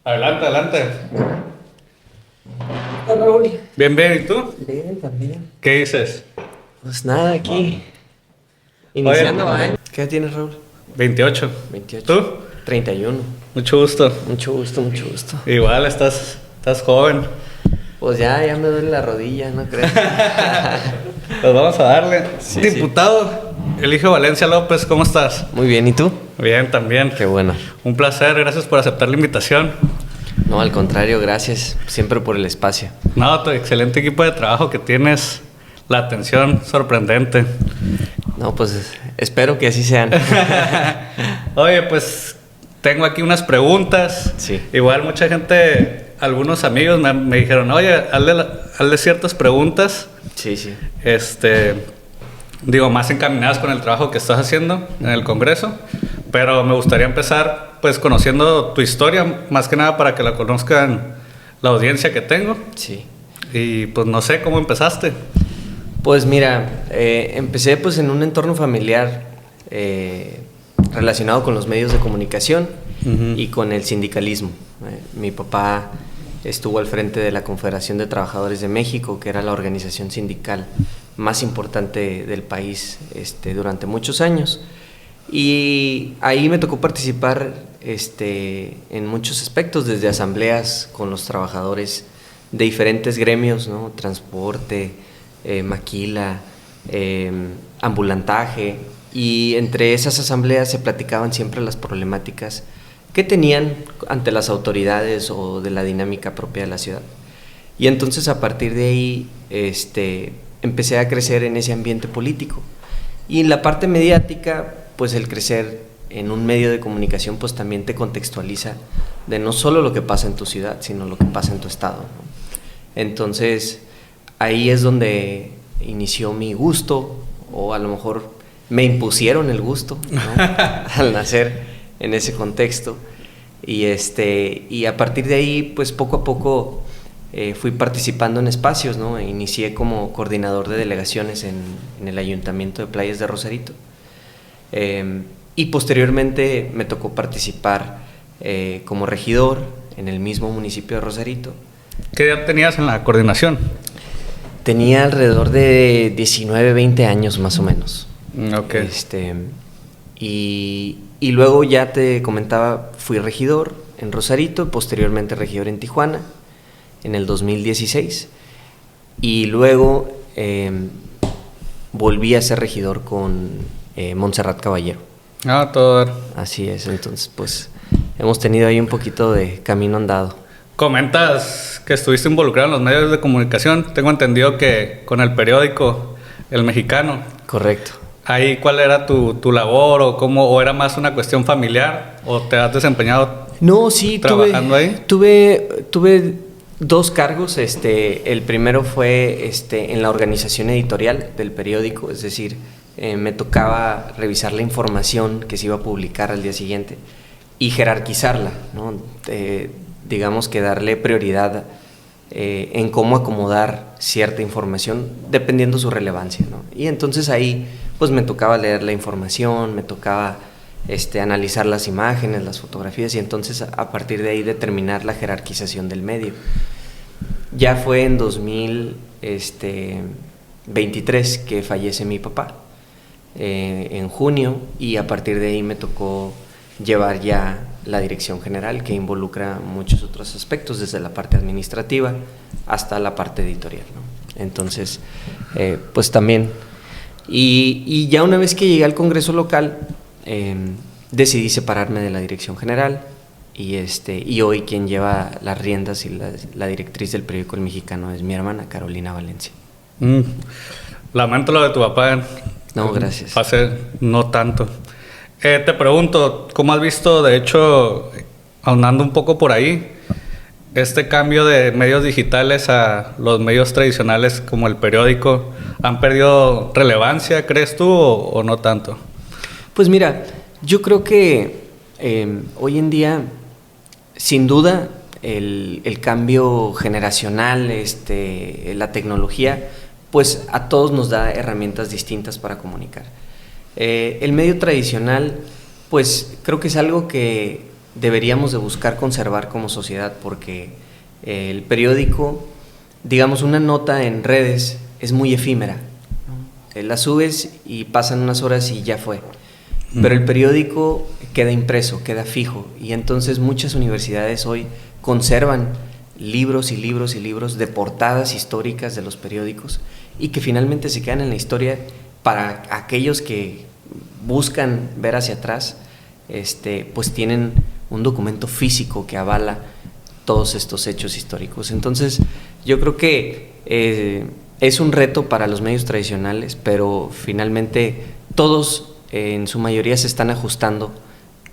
Adelante, adelante. Hola, Raúl. Bien, bien, ¿y tú? Bien, también. ¿Qué dices? Pues nada, aquí. Oye, Iniciando año. ¿Qué edad tienes, Raúl? 28. 28. ¿Tú? 31. Mucho gusto. Mucho gusto, mucho gusto. Igual, estás joven. Pues ya me duele la rodilla, ¿no crees? Pues vamos a darle. Sí, Diputado Eligio Valencia López, ¿cómo estás? Muy bien, ¿y tú? Bien, también. Qué bueno. Un placer, gracias por aceptar la invitación. No, al contrario, gracias. Siempre por el espacio. No, tu excelente equipo de trabajo que tienes, la atención sorprendente. No, pues espero que así sean. Oye, pues tengo aquí unas preguntas. Sí. Igual mucha gente, algunos amigos me dijeron, oye, hazle ciertas preguntas. Sí, sí. Digo, más encaminadas con el trabajo que estás haciendo en el Congreso. Pero me gustaría empezar, pues, conociendo tu historia, más que nada para que la conozcan la audiencia que tengo. Sí. Y, pues, no sé cómo empezaste. Pues mira, empecé pues en un entorno familiar relacionado con los medios de comunicación y con el sindicalismo. Mi papá estuvo al frente de la Confederación de Trabajadores de México, que era la organización sindical más importante del país durante muchos años. Y ahí me tocó participar en muchos aspectos, desde asambleas con los trabajadores de diferentes gremios, ¿no? Transporte, maquila, ambulantaje, y entre esas asambleas se platicaban siempre las problemáticas que tenían ante las autoridades o de la dinámica propia de la ciudad. Y entonces a partir de ahí empecé a crecer en ese ambiente político. Y en la parte mediática, pues el crecer en un medio de comunicación pues también te contextualiza de no solo lo que pasa en tu ciudad, sino lo que pasa en tu estado, ¿no? Entonces ahí es donde inició mi gusto, o a lo mejor me impusieron el gusto, ¿no? Al nacer en ese contexto. Y a partir de ahí, pues poco a poco fui participando en espacios, ¿no? Inicié como coordinador de delegaciones en el Ayuntamiento de Playas de Rosarito. Y posteriormente me tocó participar como regidor en el mismo municipio de Rosarito. ¿Qué edad tenías en la coordinación? Tenía alrededor de 19, 20 años más o menos. Ok. Y luego ya te comentaba, fui regidor en Rosarito, posteriormente regidor en Tijuana en el 2016. Y luego volví a ser regidor con Montserrat Caballero. Ah, todo. Así es, entonces pues hemos tenido ahí un poquito de camino andado. Comentas que estuviste involucrado en los medios de comunicación. Tengo entendido que con el periódico El Mexicano. Correcto. Ahí, ¿cuál era tu labor o era más una cuestión familiar o te has desempeñado? No, sí, trabajando ahí. Tuve dos cargos. El primero fue en la organización editorial del periódico, es decir, me tocaba revisar la información que se iba a publicar al día siguiente y jerarquizarla, ¿no? Digamos que darle prioridad en cómo acomodar cierta información dependiendo su relevancia, ¿no? Y entonces ahí pues me tocaba leer la información, me tocaba analizar las imágenes, las fotografías, y entonces a partir de ahí determinar la jerarquización del medio. Ya fue en 2023 que fallece mi papá, en junio, y a partir de ahí me tocó llevar ya la dirección general, que involucra muchos otros aspectos, desde la parte administrativa hasta la parte editorial, ¿no? Entonces, pues también. Y ya una vez que llegué al Congreso local, decidí separarme de la dirección general, y hoy quien lleva las riendas y la directriz del periódico El Mexicano es mi hermana Carolina Valencia. Lamento lo de tu papá. No, gracias. Hace no tanto. Te pregunto, ¿cómo has visto, de hecho, ahondando un poco por ahí, este cambio de medios digitales a los medios tradicionales como el periódico? ¿Han perdido relevancia, crees tú, o no tanto? Pues mira, yo creo que hoy en día, sin duda, el cambio generacional, la tecnología, pues a todos nos da herramientas distintas para comunicar. El medio tradicional, pues creo que es algo que deberíamos de buscar conservar como sociedad, porque el periódico, digamos, una nota en redes es muy efímera, ¿no? La subes y pasan unas horas y ya fue. Pero el periódico queda impreso, queda fijo, y entonces muchas universidades hoy conservan libros y libros y libros de portadas históricas de los periódicos y que finalmente se quedan en la historia para aquellos que buscan ver hacia atrás, pues tienen un documento físico que avala todos estos hechos históricos. Entonces yo creo que es un reto para los medios tradicionales, pero finalmente todos en su mayoría se están ajustando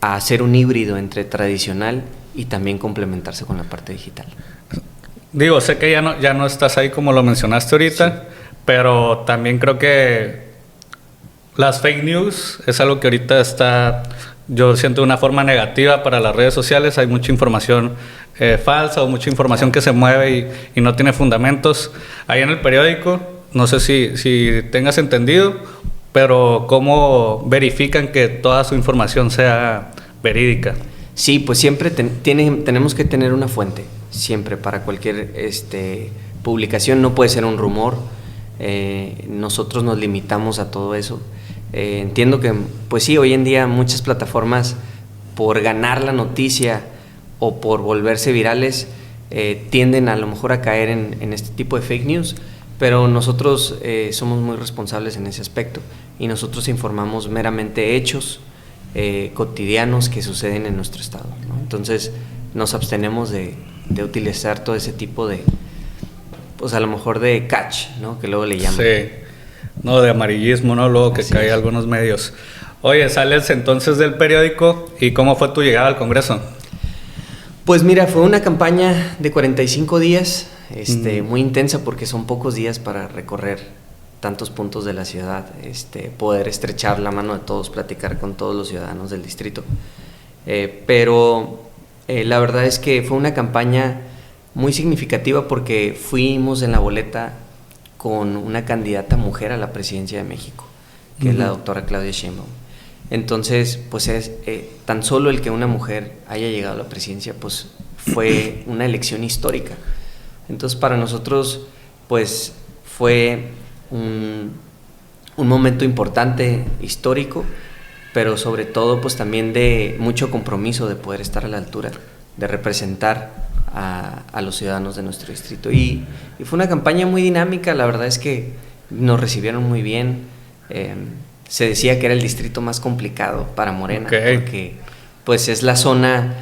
a hacer un híbrido entre tradicional y también complementarse con la parte digital. Digo, sé que ya no estás ahí como lo mencionaste ahorita, sí, pero también creo que las fake news es algo que ahorita está, yo siento, de una forma negativa para las redes sociales. Hay mucha información falsa o mucha información que se mueve y no tiene fundamentos. Ahí en el periódico, no sé si tengas entendido, pero ¿cómo verifican que toda su información sea verídica? Sí, pues siempre tenemos que tener una fuente, siempre, para cualquier publicación. No puede ser un rumor, nosotros nos limitamos a todo eso. Entiendo que, pues sí, hoy en día muchas plataformas, por ganar la noticia o por volverse virales, tienden a lo mejor a caer en este tipo de fake news, pero nosotros somos muy responsables en ese aspecto y nosotros informamos meramente hechos cotidianos que suceden en nuestro estado, ¿no? Entonces nos abstenemos de utilizar todo ese tipo de, pues a lo mejor de catch, ¿no? Que luego le llaman. Sí, no, de amarillismo, ¿no? Luego que Así cae es. algunos medios. Oye, sales entonces del periódico, ¿y cómo fue tu llegada al Congreso? Pues mira, fue una campaña de 45 días, muy intensa, porque son pocos días para recorrer tantos puntos de la ciudad, poder estrechar la mano de todos, platicar con todos los ciudadanos del distrito. Pero la verdad es que fue una campaña muy significativa porque fuimos en la boleta con una candidata mujer a la presidencia de México, que es la doctora Claudia Sheinbaum. Entonces, pues tan solo el que una mujer haya llegado a la presidencia, pues fue una elección histórica. Entonces, para nosotros, pues fue un momento importante, histórico, pero sobre todo, pues también de mucho compromiso de poder estar a la altura, de representar a los ciudadanos de nuestro distrito. Y fue una campaña muy dinámica. La verdad es que nos recibieron muy bien. Se decía que era el distrito más complicado para Morena, porque pues es la zona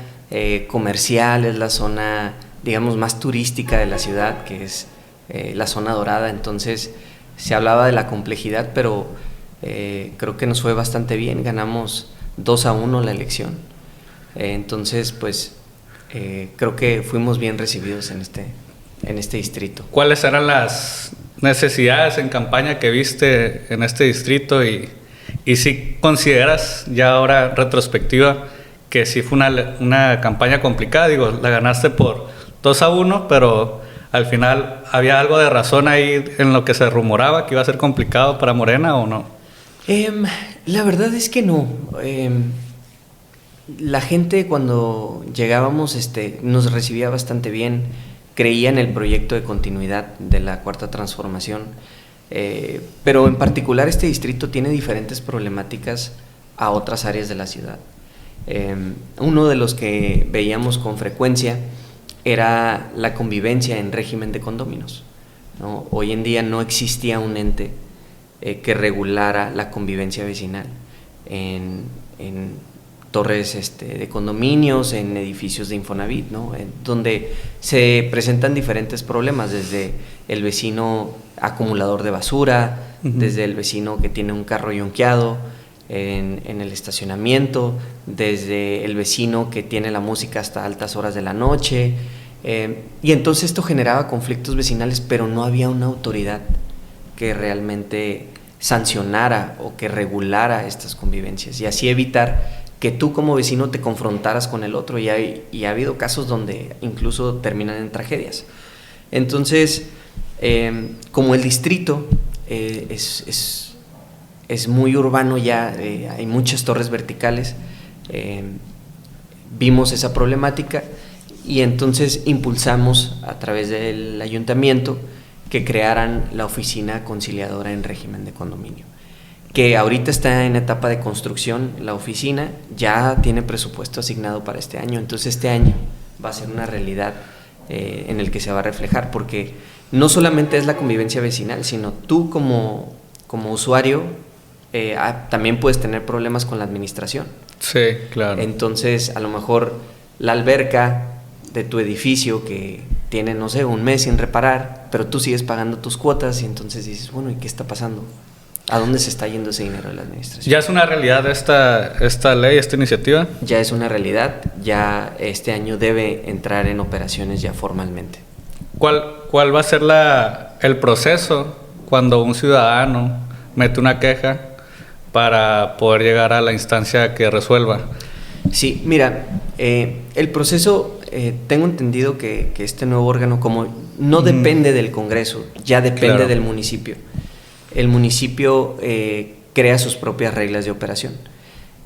comercial, es la zona, digamos, más turística de la ciudad, que es la zona dorada. Entonces se hablaba de la complejidad, pero creo que nos fue bastante bien. Ganamos 2-1 la elección. Entonces, pues creo que fuimos bien recibidos en este distrito. ¿Cuáles eran las necesidades en campaña que viste en este distrito y si consideras ya ahora retrospectiva que sí fue una campaña complicada? Digo, la ganaste por 2-1, pero al final había algo de razón ahí en lo que se rumoraba que iba a ser complicado para Morena, ¿o no? La verdad es que no. La gente, cuando llegábamos, nos recibía bastante bien, creía en el proyecto de continuidad de la Cuarta Transformación, pero en particular este distrito tiene diferentes problemáticas a otras áreas de la ciudad. Uno de los que veíamos con frecuencia era la convivencia en régimen de condóminos, ¿no? Hoy en día no existía un ente que regulara la convivencia vecinal en torres de condominios, en edificios de Infonavit, ¿no? Donde se presentan diferentes problemas, desde el vecino acumulador de basura, desde el vecino que tiene un carro yonqueado en el estacionamiento, desde el vecino que tiene la música hasta altas horas de la noche, y entonces esto generaba conflictos vecinales, pero no había una autoridad que realmente sancionara o que regulara estas convivencias, y así evitar que tú como vecino te confrontaras con el otro, y ha habido casos donde incluso terminan en tragedias. Entonces, como el distrito es muy urbano ya, hay muchas torres verticales, vimos esa problemática y entonces impulsamos a través del ayuntamiento que crearan la oficina conciliadora en régimen de condominio, que ahorita está en etapa de construcción. La oficina ya tiene presupuesto asignado para este año, entonces este año va a ser una realidad en el que se va a reflejar, porque no solamente es la convivencia vecinal, sino tú como usuario también puedes tener problemas con la administración. Sí, claro. Entonces, a lo mejor la alberca de tu edificio que tiene, no sé, un mes sin reparar, pero tú sigues pagando tus cuotas y entonces dices, bueno, ¿y qué está pasando? ¿A dónde se está yendo ese dinero de la administración? ¿Ya es una realidad esta ley, esta iniciativa? Ya es una realidad, ya este año debe entrar en operaciones ya formalmente. ¿Cuál va a ser el proceso cuando un ciudadano mete una queja para poder llegar a la instancia que resuelva? Sí, mira, el proceso, tengo entendido que este nuevo órgano, como no depende del Congreso, ya depende del municipio. El municipio crea sus propias reglas de operación.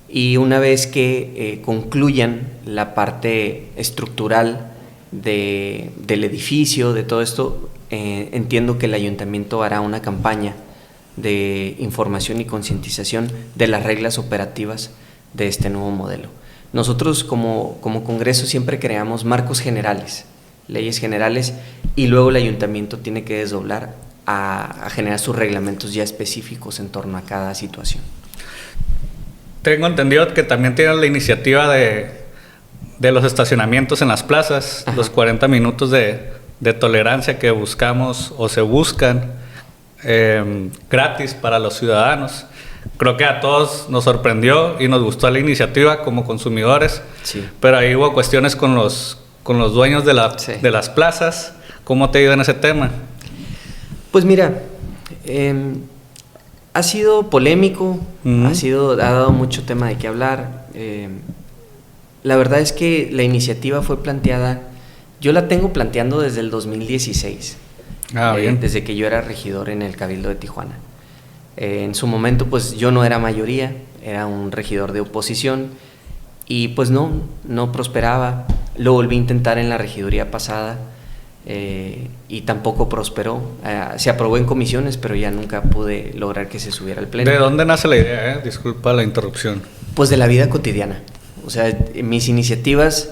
Y una vez que concluyan la parte estructural del edificio, de todo esto, entiendo que el ayuntamiento hará una campaña de información y concientización de las reglas operativas de este nuevo modelo. Nosotros como Congreso siempre creamos marcos generales, leyes generales, y luego el ayuntamiento tiene que desdoblar a generar sus reglamentos ya específicos en torno a cada situación. Tengo entendido que también tienen la iniciativa de los estacionamientos en las plazas. Ajá. Los 40 minutos de tolerancia que buscamos o se buscan gratis para los ciudadanos. Creo que a todos nos sorprendió y nos gustó la iniciativa como consumidores, sí. Pero ahí hubo cuestiones con los dueños de las plazas. ¿Cómo te ha ido en ese tema? Pues mira, ha sido polémico, ha dado mucho tema de qué hablar. La verdad es que la iniciativa fue planteada, yo la tengo planteando desde el 2016, desde que yo era regidor en el Cabildo de Tijuana. En su momento pues yo no era mayoría, era un regidor de oposición y pues no prosperaba. Lo volví a intentar en la regiduría pasada y tampoco prosperó. Se aprobó en comisiones, pero ya nunca pude lograr que se subiera al pleno. ¿De dónde nace la idea? Disculpa la interrupción. Pues de la vida cotidiana. O sea, mis iniciativas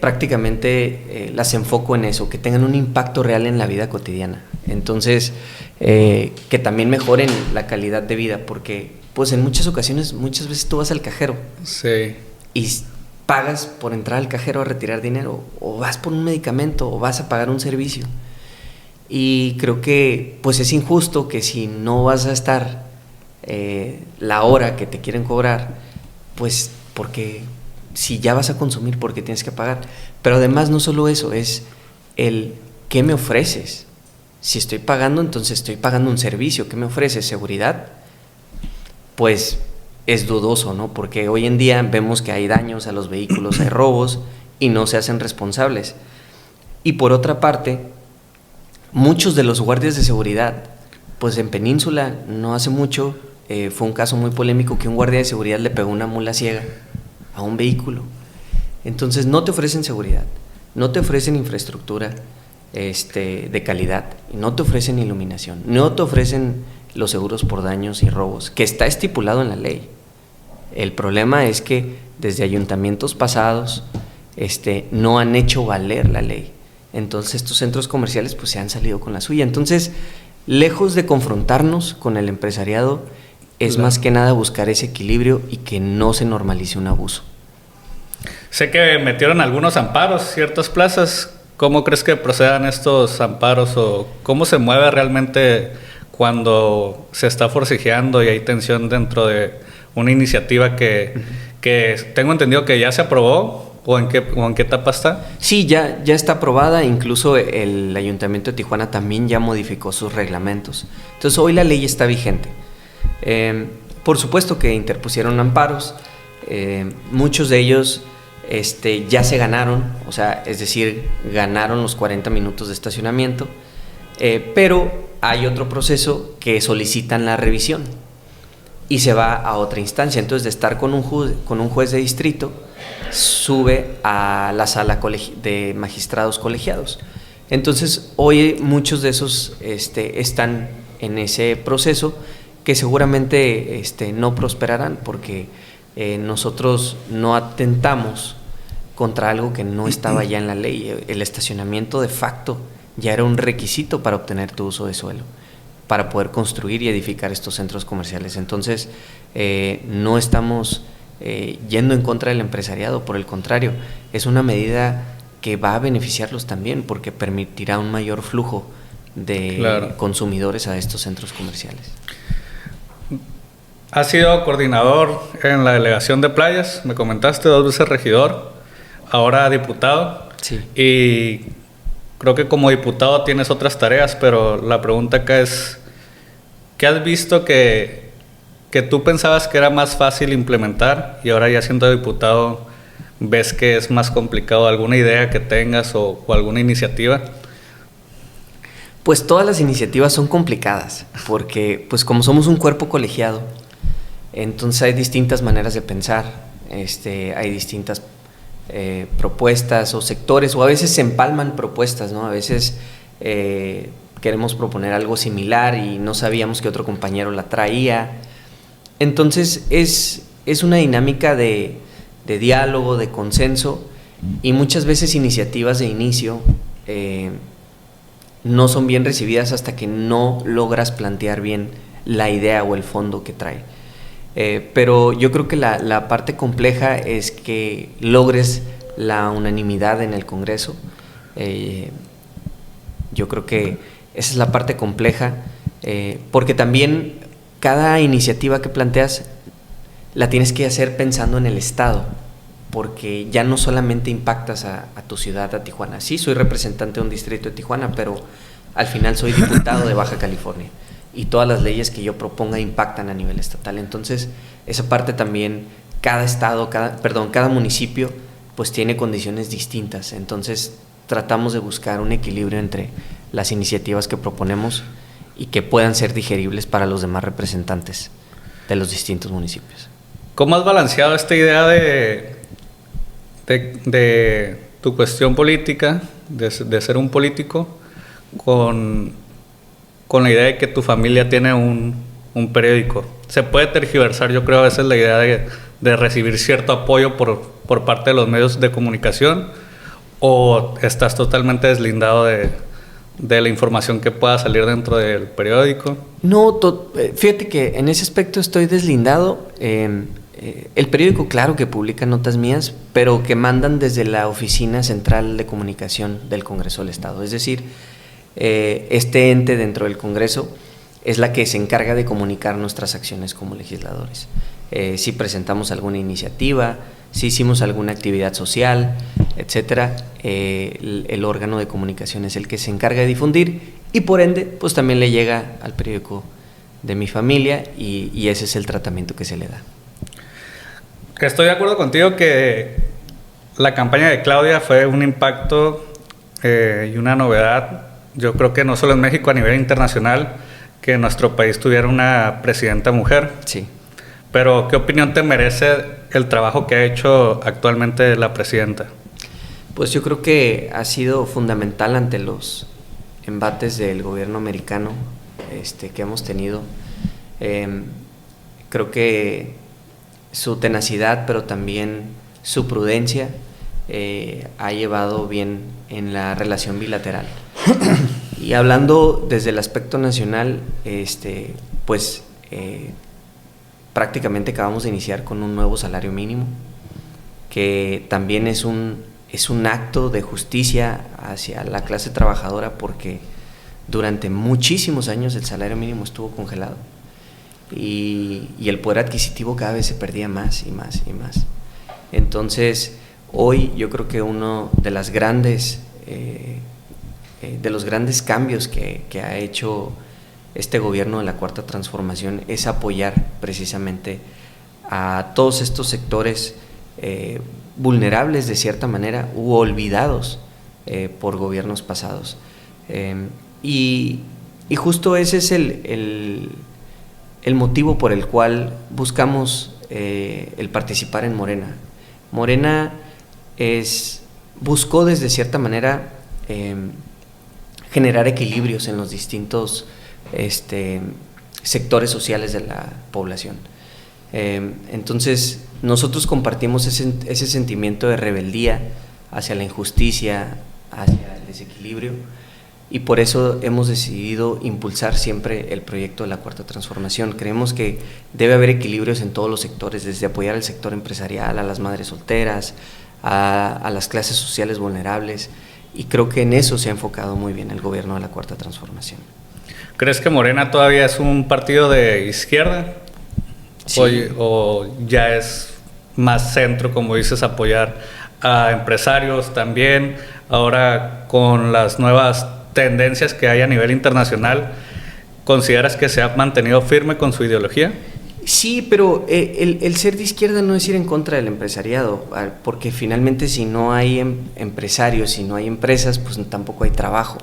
prácticamente las enfoco en eso, que tengan un impacto real en la vida cotidiana. Entonces, que también mejoren la calidad de vida, porque pues en muchas ocasiones, muchas veces tú vas al cajero, sí, y pagas por entrar al cajero a retirar dinero, o vas por un medicamento, o vas a pagar un servicio. Y creo que pues es injusto que si no vas a estar la hora que te quieren cobrar, pues porque si ya vas a consumir, porque tienes que pagar. Pero además no solo eso, es el ¿qué me ofreces? Si estoy pagando, entonces estoy pagando un servicio. ¿Qué me ofreces? ¿Seguridad? Pues es dudoso, ¿no? Porque hoy en día vemos que hay daños a los vehículos, hay robos y no se hacen responsables. Y por otra parte, muchos de los guardias de seguridad, pues en Península no hace mucho fue un caso muy polémico que un guardia de seguridad le pegó una mula ciega a un vehículo. Entonces no te ofrecen seguridad, no te ofrecen infraestructura de calidad, no te ofrecen iluminación, no te ofrecen los seguros por daños y robos, que está estipulado en la ley. El problema es que desde ayuntamientos pasados no han hecho valer la ley. Entonces estos centros comerciales pues se han salido con la suya. Entonces, lejos de confrontarnos con el empresariado, es más que nada buscar ese equilibrio y que no se normalice un abuso. Sé que metieron algunos amparos, ciertas plazas. ¿Cómo crees que procedan estos amparos o cómo se mueve realmente cuando se está forcejeando y hay tensión dentro de una iniciativa que tengo entendido que ya se aprobó o en qué etapa está? Sí, ya está aprobada, incluso el Ayuntamiento de Tijuana también ya modificó sus reglamentos. Entonces hoy la ley está vigente. Por supuesto que interpusieron amparos, muchos de ellos ya se ganaron, o sea, es decir, ganaron los 40 minutos de estacionamiento, pero hay otro proceso que solicitan la revisión. y se va a otra instancia. Entonces, de estar con un juez de distrito, sube a la sala de magistrados colegiados. Entonces, hoy muchos de esos están en ese proceso que seguramente no prosperarán porque nosotros no atentamos contra algo que no estaba ya en la ley. El estacionamiento de facto ya era un requisito para obtener tu uso de suelo, para poder construir y edificar estos centros comerciales. Entonces, no estamos yendo en contra del empresariado, por el contrario, es una medida que va a beneficiarlos también porque permitirá un mayor flujo de consumidores a estos centros comerciales. Has sido coordinador en la delegación de playas, me comentaste, 2 veces regidor, ahora diputado. Sí. Y creo que como diputado tienes otras tareas, pero la pregunta acá es, ¿qué has visto que tú pensabas que era más fácil implementar y ahora ya siendo diputado ves que es más complicado? ¿Alguna idea que tengas o alguna iniciativa? Pues todas las iniciativas son complicadas porque pues como somos un cuerpo colegiado, entonces hay distintas maneras de pensar, hay distintas propuestas o sectores, o a veces se empalman propuestas, ¿no? A veces queremos proponer algo similar y no sabíamos que otro compañero la traía. Entonces es una dinámica de diálogo, de consenso, y muchas veces iniciativas de inicio no son bien recibidas hasta que no logras plantear bien la idea o el fondo que trae. Pero yo creo que la parte compleja es que logres la unanimidad en el Congreso. Yo creo que esa es la parte compleja, porque también cada iniciativa que planteas la tienes que hacer pensando en el Estado, porque ya no solamente impactas a tu ciudad, a Tijuana. Sí, soy representante de un distrito de Tijuana, pero al final soy diputado de Baja California y todas las leyes que yo proponga impactan a nivel estatal. Entonces, esa parte también, cada municipio pues tiene condiciones distintas. Entonces, tratamos de buscar un equilibrio entre las iniciativas que proponemos y que puedan ser digeribles para los demás representantes de los distintos municipios. ¿Cómo has balanceado esta idea de tu cuestión política, de ser un político, con la idea de que tu familia tiene un periódico? Se puede tergiversar, yo creo, a veces la idea de recibir cierto apoyo por parte de los medios de comunicación, o estás totalmente deslindado de la información que pueda salir dentro del periódico. No, fíjate que en ese aspecto estoy deslindado. El periódico, claro que publica notas mías, pero que mandan desde la Oficina Central de Comunicación del Congreso del Estado. Es decir, este ente dentro del Congreso es la que se encarga de comunicar nuestras acciones como legisladores. Si presentamos alguna iniciativa, si hicimos alguna actividad social, etcétera, el órgano de comunicación es el que se encarga de difundir y por ende pues también le llega al periódico de mi familia y ese es el tratamiento que se le da. Estoy de acuerdo contigo que la campaña de Claudia fue un impacto y una novedad. Yo creo que no solo en México, a nivel internacional, que nuestro país tuviera una presidenta mujer. Sí. Pero, ¿qué opinión te merece el trabajo que ha hecho actualmente la presidenta? Pues yo creo que ha sido fundamental ante los embates del gobierno americano que hemos tenido. Creo que su tenacidad, pero también su prudencia ha llevado bien en la relación bilateral. Y hablando desde el aspecto nacional, prácticamente acabamos de iniciar con un nuevo salario mínimo, que también es un acto de justicia hacia la clase trabajadora, porque durante muchísimos años el salario mínimo estuvo congelado y el poder adquisitivo cada vez se perdía más y más y más. Entonces, hoy yo creo que uno de los grandes cambios que ha hecho este gobierno de la Cuarta Transformación es apoyar precisamente a todos estos sectores vulnerables de cierta manera u olvidados por gobiernos pasados. Y justo ese es el el motivo por el cual buscamos el participar en Morena. Morena buscó desde cierta manera generar equilibrios en los distintos sectores sociales de la población. Entonces nosotros compartimos ese sentimiento de rebeldía hacia la injusticia, hacia el desequilibrio, y por eso hemos decidido impulsar siempre el proyecto de la Cuarta Transformación. Creemos que debe haber equilibrios en todos los sectores, desde apoyar al sector empresarial, a las madres solteras, a las clases sociales vulnerables, y creo que en eso se ha enfocado muy bien el gobierno de la Cuarta Transformación. ¿Crees que Morena todavía es un partido de izquierda? Sí. ¿O ya es más centro, como dices, apoyar a empresarios también? Ahora, con las nuevas tendencias que hay a nivel internacional, ¿consideras que se ha mantenido firme con su ideología? Sí, pero el ser de izquierda no es ir en contra del empresariado, porque finalmente si no hay empresarios, si no hay empresas, pues tampoco hay trabajo.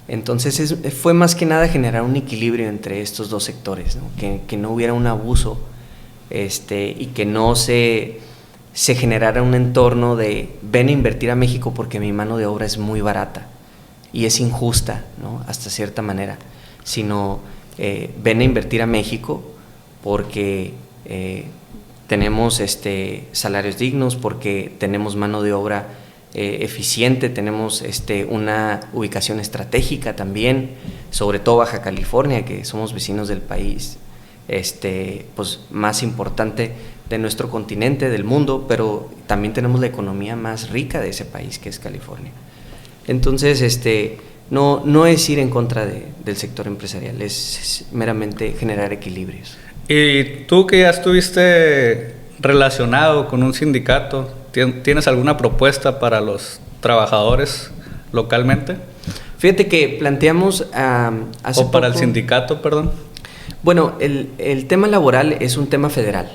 Entonces fue más que nada generar un equilibrio entre estos dos sectores, ¿no? Que no hubiera un abuso y que no se generara un entorno de ven a invertir a México porque mi mano de obra es muy barata y es injusta, ¿no? Hasta cierta manera, sino ven a invertir a México porque tenemos salarios dignos, porque tenemos mano de obra eficiente, tenemos una ubicación estratégica también, sobre todo Baja California, que somos vecinos del país pues más importante de nuestro continente, del mundo, pero también tenemos la economía más rica de ese país, que es California. Entonces, no es ir en contra del sector empresarial, es meramente generar equilibrios. Y tú, que ya estuviste relacionado con un sindicato, ¿tienes alguna propuesta para los trabajadores localmente? Fíjate que planteamos hace ¿O para poco, el sindicato, perdón? Bueno, el tema laboral es un tema federal.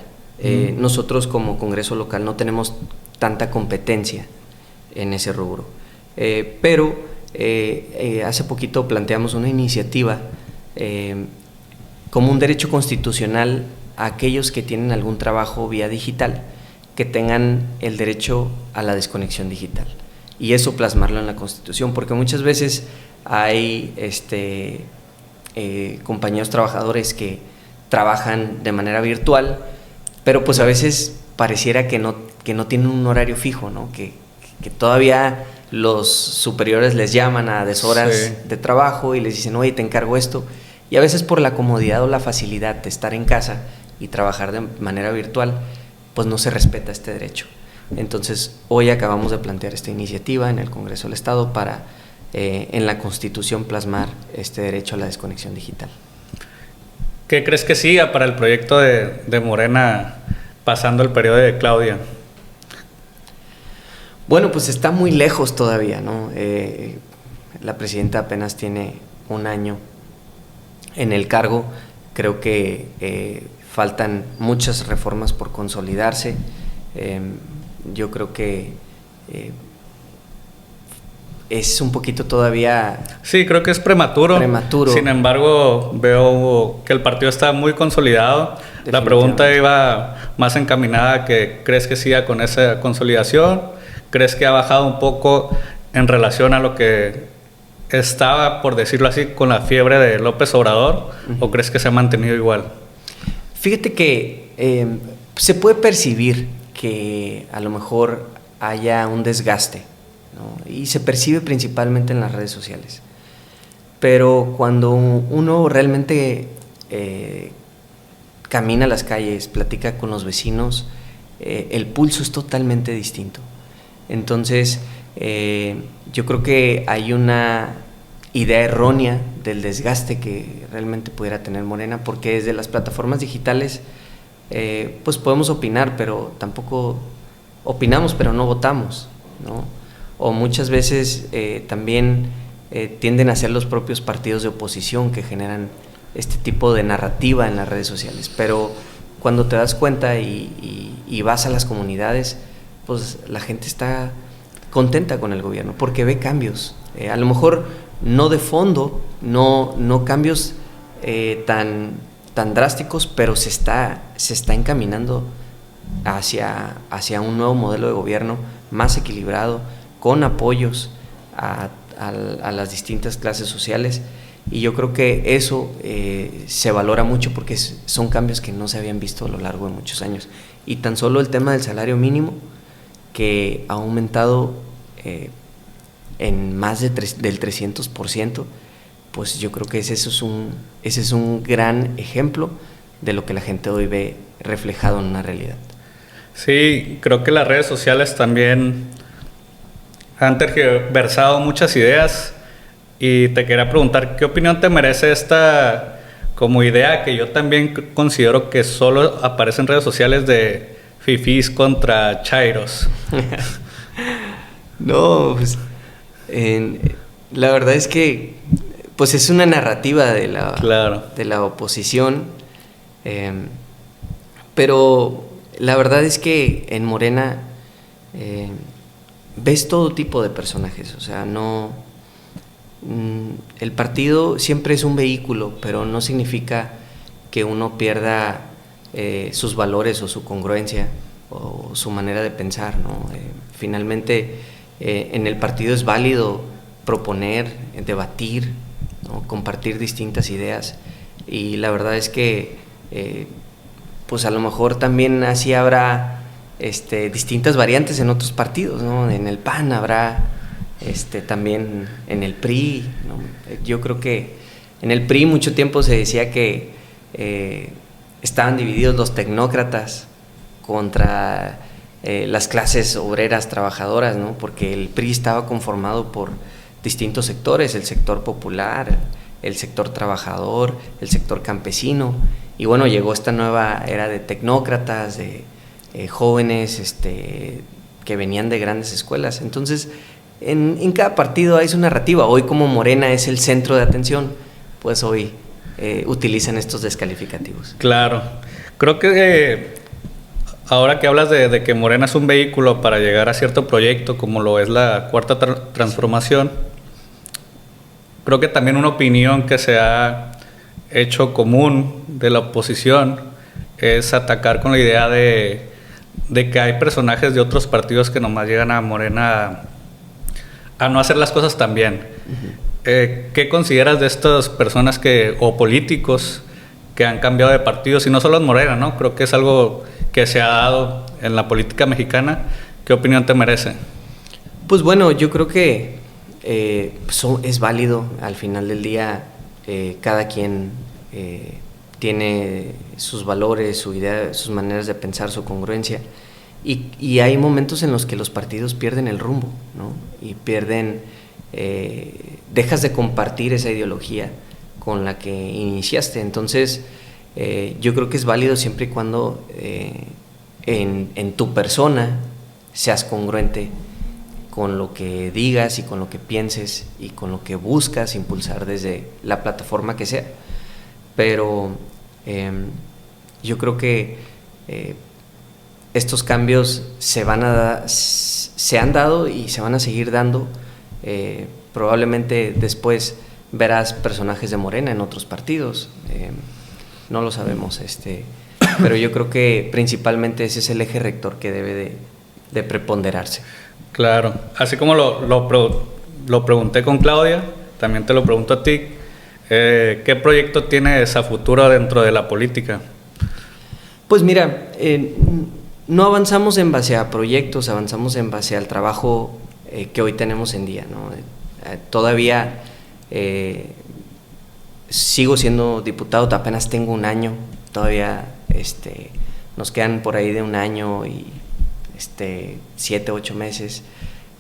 Nosotros como Congreso local no tenemos tanta competencia en ese rubro, pero hace poquito planteamos una iniciativa como un derecho constitucional a aquellos que tienen algún trabajo vía digital, que tengan el derecho a la desconexión digital, y eso plasmarlo en la Constitución, porque muchas veces hay compañeros trabajadores que trabajan de manera virtual, pero pues a veces pareciera que no tienen un horario fijo, ¿no? Que todavía los superiores les llaman a deshoras de trabajo y les dicen, oye, te encargo esto, y a veces por la comodidad o la facilidad de estar en casa y trabajar de manera virtual, pues no se respeta este derecho. Entonces hoy acabamos de plantear esta iniciativa en el Congreso del Estado para en la Constitución plasmar este derecho a la desconexión digital. ¿Qué crees que siga para el proyecto de Morena pasando el periodo de Claudia? Bueno, pues está muy lejos todavía, ¿no? La presidenta apenas tiene un año en el cargo. Creo que faltan muchas reformas por consolidarse. Yo creo que es un poquito todavía... Sí, creo que es prematuro. Sin embargo, veo que el partido está muy consolidado. La pregunta iba más encaminada a que ¿crees que siga con esa consolidación? ¿Crees que ha bajado un poco en relación a lo que estaba, por decirlo así, con la fiebre de López Obrador? ¿O crees que se ha mantenido igual? Fíjate que se puede percibir que a lo mejor haya un desgaste, ¿no? Y se percibe principalmente en las redes sociales. Pero cuando uno realmente camina las calles, platica con los vecinos, el pulso es totalmente distinto. Entonces, yo creo que hay una idea errónea del desgaste que realmente pudiera tener Morena, porque desde las plataformas digitales pues podemos opinar, pero tampoco opinamos, pero no votamos, ¿no? O muchas veces también tienden a ser los propios partidos de oposición que generan este tipo de narrativa en las redes sociales, pero cuando te das cuenta y vas a las comunidades, pues la gente está contenta con el gobierno porque ve cambios, a lo mejor no de fondo, no cambios tan tan drásticos, pero se está encaminando hacia un nuevo modelo de gobierno más equilibrado, con apoyos a las distintas clases sociales, y yo creo que eso se valora mucho porque son cambios que no se habían visto a lo largo de muchos años. Y tan solo el tema del salario mínimo, que ha aumentado en más del 300%, pues yo creo que ese es un gran ejemplo de lo que la gente hoy ve reflejado en una realidad. Sí, creo que las redes sociales también han tergiversado muchas ideas, y te quería preguntar, ¿qué opinión te merece esta como idea que yo también considero que solo aparece en redes sociales de fifís contra chairos? No, pues la verdad es que pues es una narrativa de la oposición, pero la verdad es que en Morena ves todo tipo de personajes, o sea, el partido siempre es un vehículo, pero no significa que uno pierda sus valores o su congruencia o su manera de pensar, ¿no? Finalmente en el partido es válido proponer, debatir, ¿no? Compartir distintas ideas, y la verdad es que pues a lo mejor también así habrá distintas variantes en otros partidos, ¿no? En el PAN habrá también, en el PRI, ¿no? Yo creo que en el PRI mucho tiempo se decía que estaban divididos los tecnócratas contra las clases obreras trabajadoras, ¿no? Porque el PRI estaba conformado por distintos sectores: el sector popular, el sector trabajador, el sector campesino, y bueno, llegó esta nueva era de tecnócratas, de jóvenes que venían de grandes escuelas. Entonces en cada partido hay su narrativa. Hoy, como Morena es el centro de atención, pues hoy utilizan estos descalificativos. Claro, creo que ahora que hablas de que Morena es un vehículo para llegar a cierto proyecto, como lo es la Cuarta Transformación, creo que también una opinión que se ha hecho común de la oposición es atacar con la idea de que hay personajes de otros partidos que nomás llegan a Morena a no hacer las cosas tan bien. ¿Qué consideras de estas personas o políticos que han cambiado de partidos? Y no solo en Morena, ¿no? Creo que es algo que se ha dado en la política mexicana. ¿Qué opinión te merece? Pues bueno, yo creo que es válido. Al final del día, cada quien tiene sus valores, su idea, sus maneras de pensar, su congruencia. Y hay momentos en los que los partidos pierden el rumbo, ¿no? Y dejas de compartir esa ideología con la que iniciaste. Entonces, yo creo que es válido siempre y cuando en tu persona seas congruente con lo que digas y con lo que pienses y con lo que buscas impulsar desde la plataforma que sea. Pero yo creo que estos cambios se han dado y se van a seguir dando. Probablemente después verás personajes de Morena en otros partidos, no lo sabemos, pero yo creo que principalmente ese es el eje rector que debe de preponderarse. Claro, así como lo pregunté con Claudia, también te lo pregunto a ti. ¿Qué proyecto tienes a futuro dentro de la política? Pues mira, no avanzamos en base a proyectos, avanzamos en base al trabajo que hoy tenemos en día, ¿no? Todavía sigo siendo diputado, apenas tengo un año, todavía nos quedan por ahí de un año y 7, 8 meses.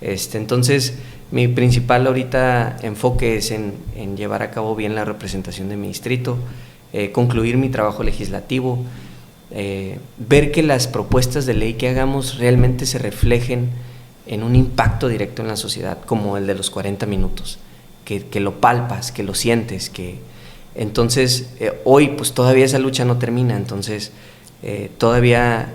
Entonces, mi principal ahorita enfoque es en llevar a cabo bien la representación de mi distrito, concluir mi trabajo legislativo, ver que las propuestas de ley que hagamos realmente se reflejen en un impacto directo en la sociedad, como el de los 40 minutos, que lo palpas, que lo sientes, entonces hoy pues todavía esa lucha no termina, entonces todavía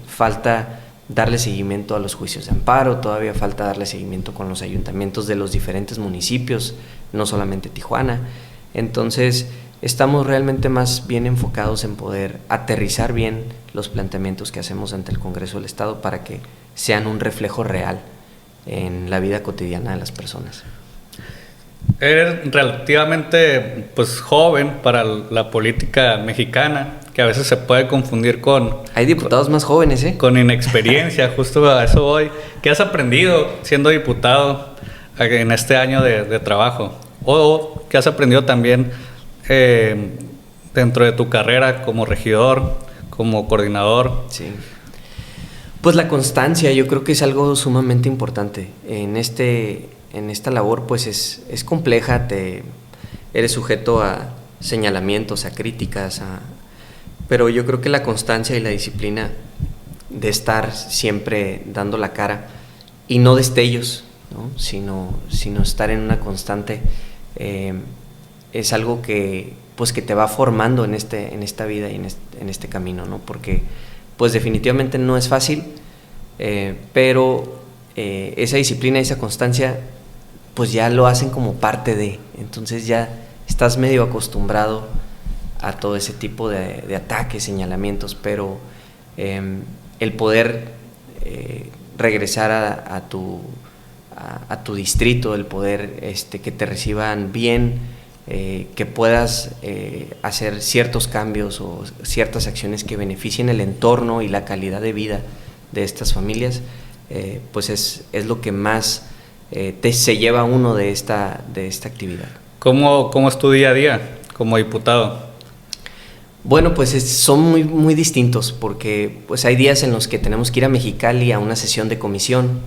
falta darle seguimiento a los juicios de amparo, todavía falta darle seguimiento con los ayuntamientos de los diferentes municipios, no solamente Tijuana. Entonces estamos realmente más bien enfocados en poder aterrizar bien los planteamientos que hacemos ante el Congreso del Estado para que sean un reflejo real en la vida cotidiana de las personas. Eres relativamente pues joven para la política mexicana, que a veces se puede confundir con... Hay diputados más jóvenes, ¿eh? Con inexperiencia, justo a eso voy. ¿Qué has aprendido siendo diputado en este año de trabajo? ¿O qué has aprendido también dentro de tu carrera como regidor, como coordinador? Sí. Pues la constancia, yo creo que es algo sumamente importante. En esta labor pues es compleja, eres sujeto a señalamientos, a críticas, pero yo creo que la constancia y la disciplina de estar siempre dando la cara y no destellos, ¿no? sino estar en una constante, es algo que te va formando en esta vida y en este camino, ¿no? Porque pues definitivamente no es fácil, pero esa disciplina y esa constancia pues ya lo hacen como parte de, entonces ya estás medio acostumbrado a todo ese tipo de ataques, señalamientos, pero el poder regresar a tu distrito, el poder que te reciban bien, que puedas hacer ciertos cambios o ciertas acciones que beneficien el entorno y la calidad de vida de estas familias, pues es lo que más se lleva uno de esta actividad. ¿Cómo es tu día a día como diputado? Bueno, pues son muy, muy distintos, porque pues hay días en los que tenemos que ir a Mexicali a una sesión de comisión,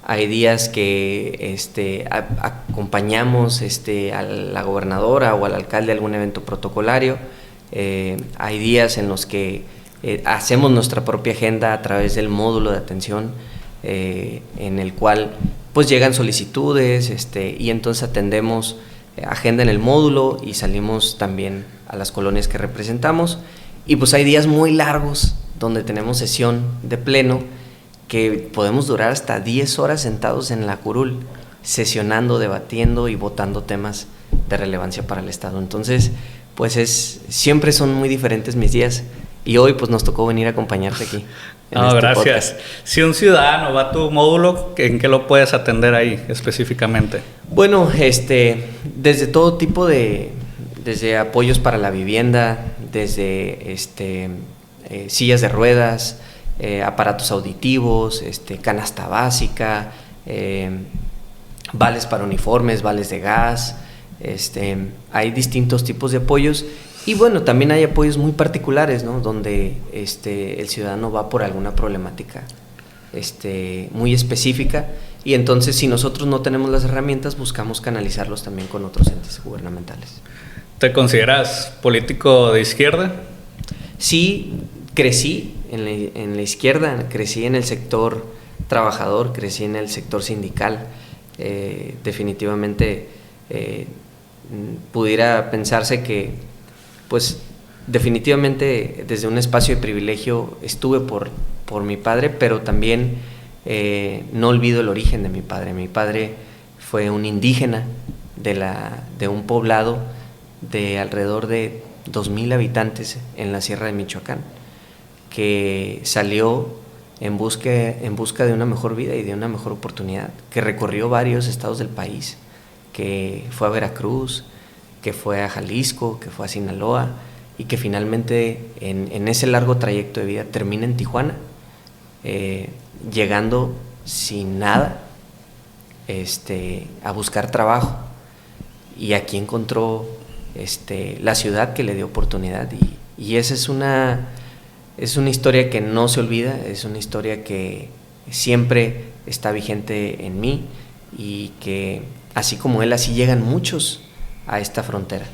hay días que acompañamos a la gobernadora o al alcalde a algún evento protocolario, hay días en los que hacemos nuestra propia agenda a través del módulo de atención, en el cual pues llegan solicitudes y entonces atendemos agenda en el módulo y salimos también a las colonias que representamos, y pues hay días muy largos donde tenemos sesión de pleno que podemos durar hasta 10 horas sentados en la curul sesionando, debatiendo y votando temas de relevancia para el Estado. Entonces pues siempre son muy diferentes mis días, y hoy pues nos tocó venir a acompañarte aquí. Gracias. Podcast. Si un ciudadano va a tu módulo, ¿en qué lo puedes atender ahí específicamente? Bueno, desde todo tipo desde apoyos para la vivienda, desde sillas de ruedas, aparatos auditivos, canasta básica, vales para uniformes, vales de gas, hay distintos tipos de apoyos. Y bueno, también hay apoyos muy particulares, ¿no? Donde el ciudadano va por alguna problemática muy específica, y entonces si nosotros no tenemos las herramientas, buscamos canalizarlos también con otros entes gubernamentales. ¿Te consideras político de izquierda? Sí, crecí en la izquierda, crecí en el sector trabajador, crecí en el sector sindical. Definitivamente pudiera pensarse que pues definitivamente desde un espacio de privilegio estuve por mi padre, pero también no olvido el origen de mi padre. Mi padre fue un indígena de un poblado de alrededor de 2,000 habitantes en la Sierra de Michoacán, que salió en busca de una mejor vida y de una mejor oportunidad, que recorrió varios estados del país, que fue a Veracruz, que fue a Jalisco, que fue a Sinaloa, y que finalmente en ese largo trayecto de vida termina en Tijuana, llegando sin nada a buscar trabajo, y aquí encontró la ciudad que le dio oportunidad, y esa es una historia que no se olvida, es una historia que siempre está vigente en mí, y que así como él, así llegan muchos a esta frontera,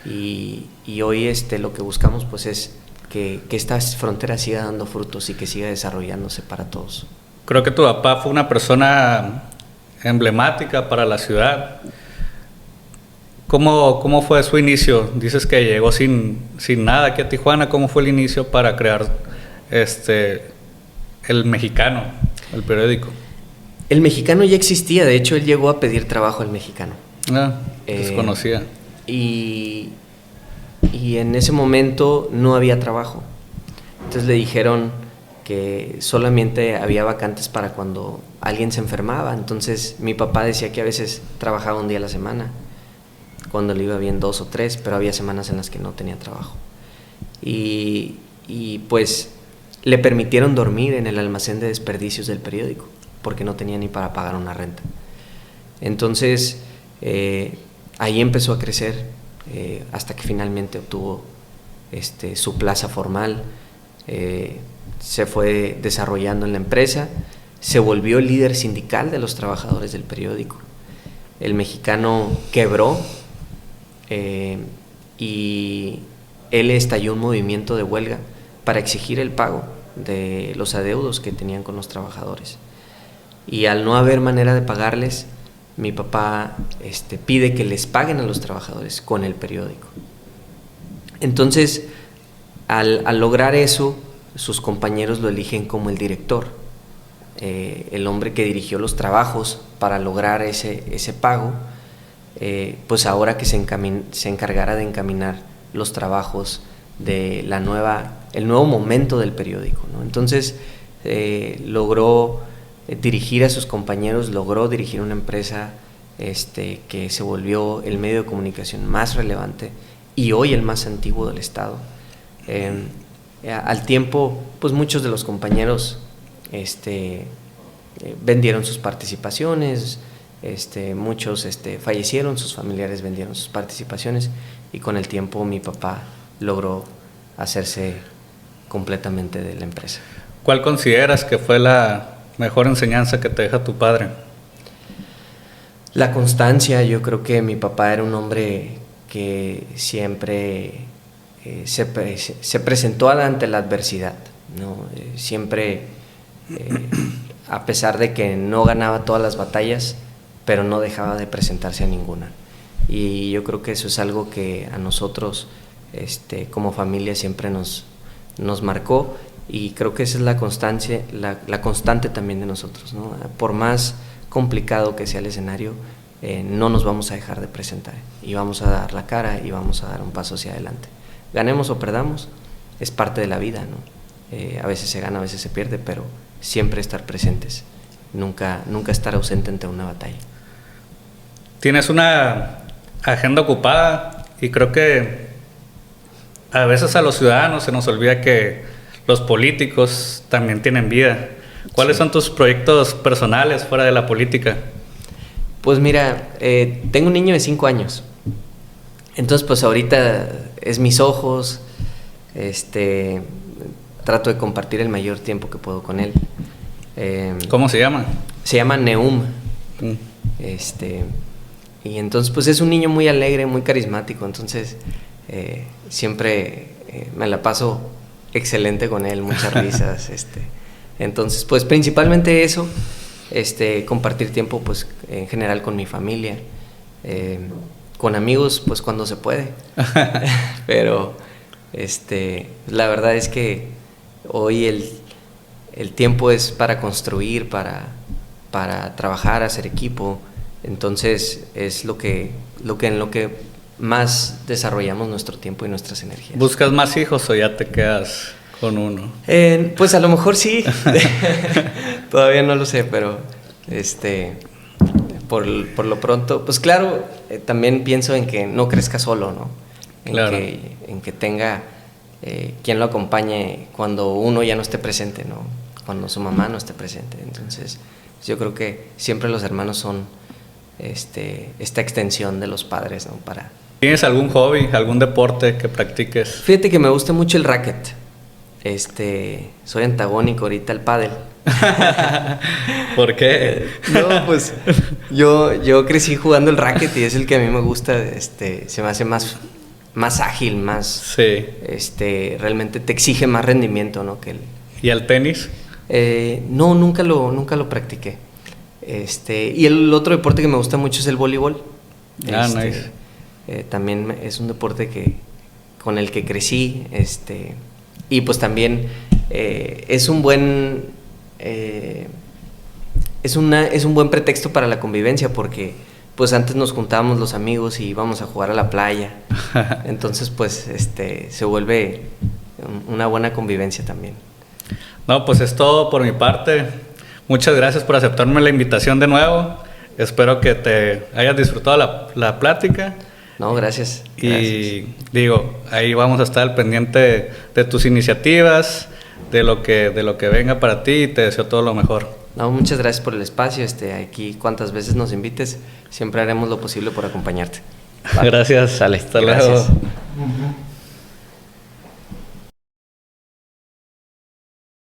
y hoy lo que buscamos pues es que esta frontera siga dando frutos y que siga desarrollándose para todos. Creo que tu papá fue una persona emblemática para la ciudad. ¿Cómo fue su inicio? Dices que llegó sin nada aquí a Tijuana. ¿Cómo fue el inicio para crear El Mexicano, el periódico? El Mexicano ya existía, de hecho él llegó a pedir trabajo al Mexicano. Desconocía. Y y en ese momento no había trabajo. Entonces le dijeron que solamente había vacantes para cuando alguien se enfermaba. Entonces mi papá decía que a veces trabajaba un día a la semana, cuando le iba bien 2 o 3, pero había semanas en las que no tenía trabajo. Y pues le permitieron dormir en el almacén de desperdicios del periódico, porque no tenía ni para pagar una renta. Entonces ahí empezó a crecer hasta que finalmente obtuvo su plaza formal. Se fue desarrollando en la empresa, se volvió el líder sindical de los trabajadores del periódico. El Mexicano quebró y él estalló un movimiento de huelga para exigir el pago de los adeudos que tenían con los trabajadores. Y al no haber manera de pagarles, mi papá pide que les paguen a los trabajadores con el periódico. Entonces, al lograr eso, sus compañeros lo eligen como el director, el hombre que dirigió los trabajos para lograr ese pago, pues ahora que se encargara de encaminar los trabajos de el nuevo momento del periódico, ¿no? Entonces logró dirigir a sus compañeros, logró dirigir una empresa que se volvió el medio de comunicación más relevante y hoy el más antiguo del estado. Al tiempo, pues muchos de los compañeros vendieron sus participaciones, muchos fallecieron, sus familiares vendieron sus participaciones y con el tiempo mi papá logró hacerse completamente de la empresa. ¿Cuál consideras que fue la mejor enseñanza que te deja tu padre? La constancia. Yo creo que mi papá era un hombre que siempre se presentó ante la adversidad, ¿no? Siempre, a pesar de que no ganaba todas las batallas, pero no dejaba de presentarse a ninguna. Y yo creo que eso es algo que a nosotros, como familia, siempre nos marcó, y creo que esa es la constancia, la constante también de nosotros, ¿no? Por más complicado que sea el escenario, no nos vamos a dejar de presentar y vamos a dar la cara y vamos a dar un paso hacia adelante. Ganemos o perdamos, es parte de la vida, ¿no? A veces se gana, a veces se pierde, pero siempre estar presentes, nunca estar ausente ante una batalla. Tienes una agenda ocupada y creo que a veces a los ciudadanos se nos olvida que los políticos también tienen vida. ¿Cuáles son tus proyectos personales fuera de la política? Pues mira, tengo un niño de 5 años. Entonces, pues ahorita es mis ojos. Trato de compartir el mayor tiempo que puedo con él. ¿Cómo se llama? Se llama Neum. Y entonces, pues es un niño muy alegre, muy carismático. Entonces, siempre me la paso excelente con él, muchas risas. Entonces, pues principalmente eso, compartir tiempo, pues en general con mi familia, con amigos, pues cuando se puede. Pero la verdad es que hoy el tiempo es para construir, para trabajar, hacer equipo. Entonces es en lo que más desarrollamos nuestro tiempo y nuestras energías. ¿Buscas más hijos o ya te quedas con uno? Pues a lo mejor sí. Todavía no lo sé, pero por lo pronto, pues claro, también pienso en que no crezca solo, ¿no? Claro. En que tenga quien lo acompañe cuando uno ya no esté presente, ¿no? Cuando su mamá no esté presente. Entonces, yo creo que siempre los hermanos son esta extensión de los padres, ¿no? ¿Tienes algún hobby, algún deporte que practiques? Fíjate que me gusta mucho el racket. Soy antagónico ahorita al pádel. ¿Por qué? No, pues yo crecí jugando el racket y es el que a mí me gusta. Se me hace más ágil, más... Sí. Realmente te exige más rendimiento, ¿no? ¿Y el tenis? No, nunca lo practiqué. Y el otro deporte que me gusta mucho es el voleibol. Nice. También es un deporte con el que crecí, y pues también es un buen pretexto para la convivencia, porque pues antes nos juntábamos los amigos y íbamos a jugar a la playa. Entonces, pues, se vuelve una buena convivencia también. No, pues es todo por mi parte. Muchas gracias por aceptarme la invitación de nuevo. Espero que te hayas disfrutado la plática. No, gracias. Y digo, ahí vamos a estar al pendiente de tus iniciativas, de lo que venga para ti, y te deseo todo lo mejor. No, muchas gracias por el espacio. Aquí cuantas veces nos invites, siempre haremos lo posible por acompañarte. Gracias. Sale. Hasta Gracias. luego.